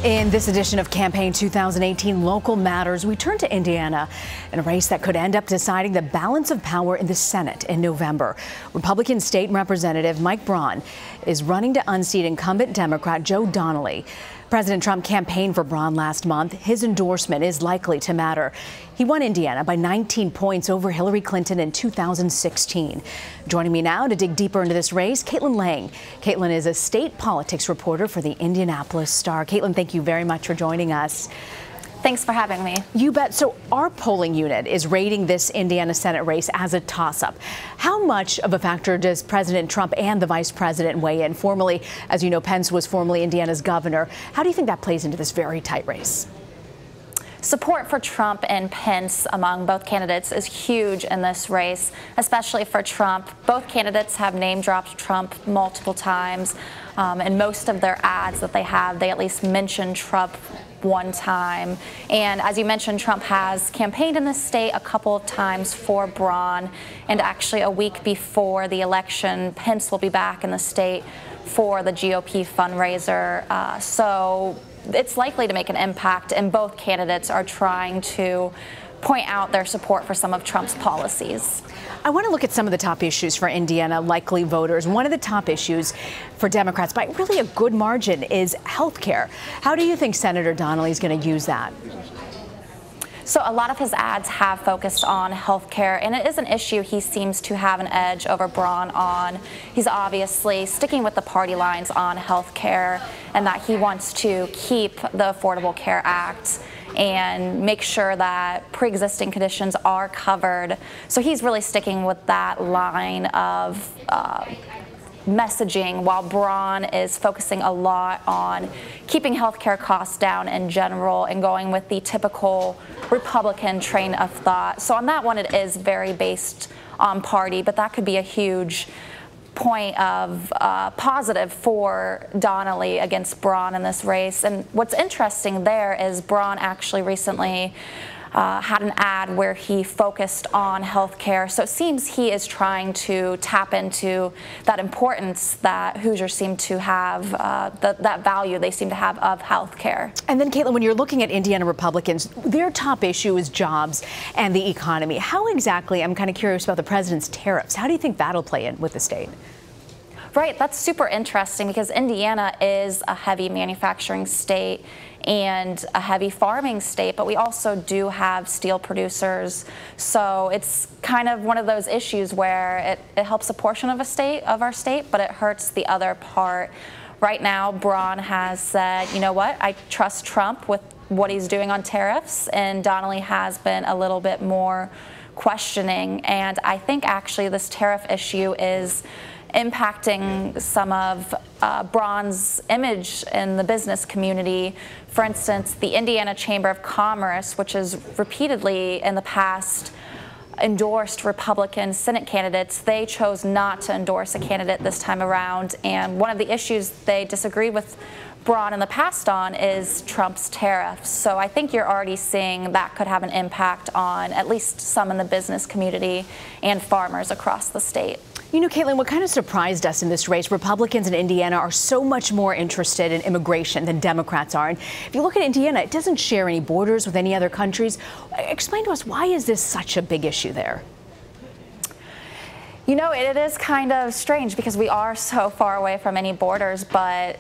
In this edition of Campaign 2018 Local Matters, we turn to Indiana in a race that could end up deciding the balance of power in the Senate in November. Republican State Representative Mike Braun is running to unseat incumbent Democrat Joe Donnelly. President Trump campaigned for Braun last month. His endorsement is likely to matter. He won Indiana by 19 points over Hillary Clinton in 2016. Joining me now to dig deeper into this race, Kaitlin Lange. Kaitlin is a state politics reporter for the Indianapolis Star. Kaitlin, thank you very much for joining us. Thanks for having me. You bet. So our polling unit is rating this Indiana Senate race as a toss-up. How much of a factor does President Trump and the vice president weigh in? Formerly, as you know, Pence was formerly Indiana's governor. How do you think that plays into this very tight race? Support for Trump and Pence among both candidates is huge in this race, especially for Trump. Both candidates have name-dropped Trump multiple times. In most of their ads that they have, they at least mention Trump one time. And as you mentioned, Trump has campaigned in this state a couple of times for Braun. And actually a week before the election, Pence will be back in the state for the GOP fundraiser. So it's likely to make an impact, and both candidates are trying to point out their support for some of Trump's policies. I want to look at some of the top issues for Indiana likely voters. One of the top issues for Democrats by really a good margin is health care. How do you think Senator Donnelly is going to use that? So a lot of his ads have focused on health care, and it is an issue he seems to have an edge over Braun on. He's obviously sticking with the party lines on health care, and that he wants to keep the Affordable Care Act and make sure that pre-existing conditions are covered. So he's really sticking with that line of messaging, while Braun is focusing a lot on keeping healthcare costs down in general and going with the typical Republican train of thought. So on that one, it is very based on party, but that could be a huge point of positive for Donnelly against Braun in this race. And what's interesting there is Braun actually recently had an ad where he focused on healthcare. So it seems he is trying to tap into that importance that Hoosiers seem to have, that value they seem to have of healthcare. And then, Kaitlin, when you're looking at Indiana Republicans, their top issue is jobs and the economy. How exactly, I'm kind of curious about the president's tariffs. How do you think that'll play in with the state? Right, that's super interesting because Indiana is a heavy manufacturing state and a heavy farming state, but we also do have steel producers. So it's kind of one of those issues where it helps a portion of our state, but it hurts the other part. Right now, Braun has said, you know what, I trust Trump with what he's doing on tariffs, and Donnelly has been a little bit more questioning. And I think actually this tariff issue is impacting some of Braun's image in the business community. For instance, the Indiana Chamber of Commerce, which has repeatedly in the past endorsed Republican Senate candidates, they chose not to endorse a candidate this time around. And one of the issues they disagreed with Braun in the past on is Trump's tariffs. So I think you're already seeing that could have an impact on at least some in the business community and farmers across the state. You know, Kaitlin, what kind of surprised us in this race, Republicans in Indiana are so much more interested in immigration than Democrats are. And if you look at Indiana, it doesn't share any borders with any other countries. Explain to us, why is this such a big issue there? You know, it is kind of strange because we are so far away from any borders, but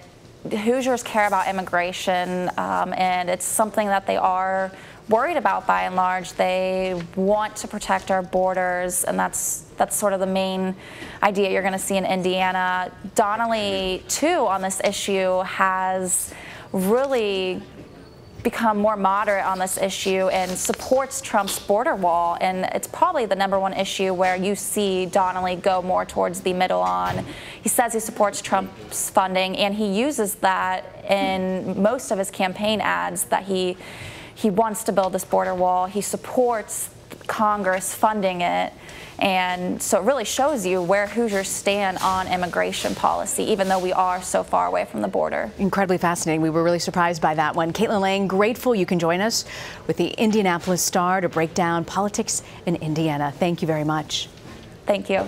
Hoosiers care about immigration, and it's something that they are worried about by and large. They want to protect our borders, and that's sort of the main idea you're going to see in Indiana. Donnelly, too, on this issue has really become more moderate on this issue and supports Trump's border wall, and it's probably the #1 issue where you see Donnelly go more towards the middle on. He says he supports Trump's funding, and he uses that in most of his campaign ads, that he wants to build this border wall. He supports Congress funding it. And so it really shows you where Hoosiers stand on immigration policy, even though we are so far away from the border. Incredibly fascinating. We were really surprised by that one. Kaitlin Lange, grateful you can join us with the Indianapolis Star to break down politics in Indiana. Thank you very much. Thank you.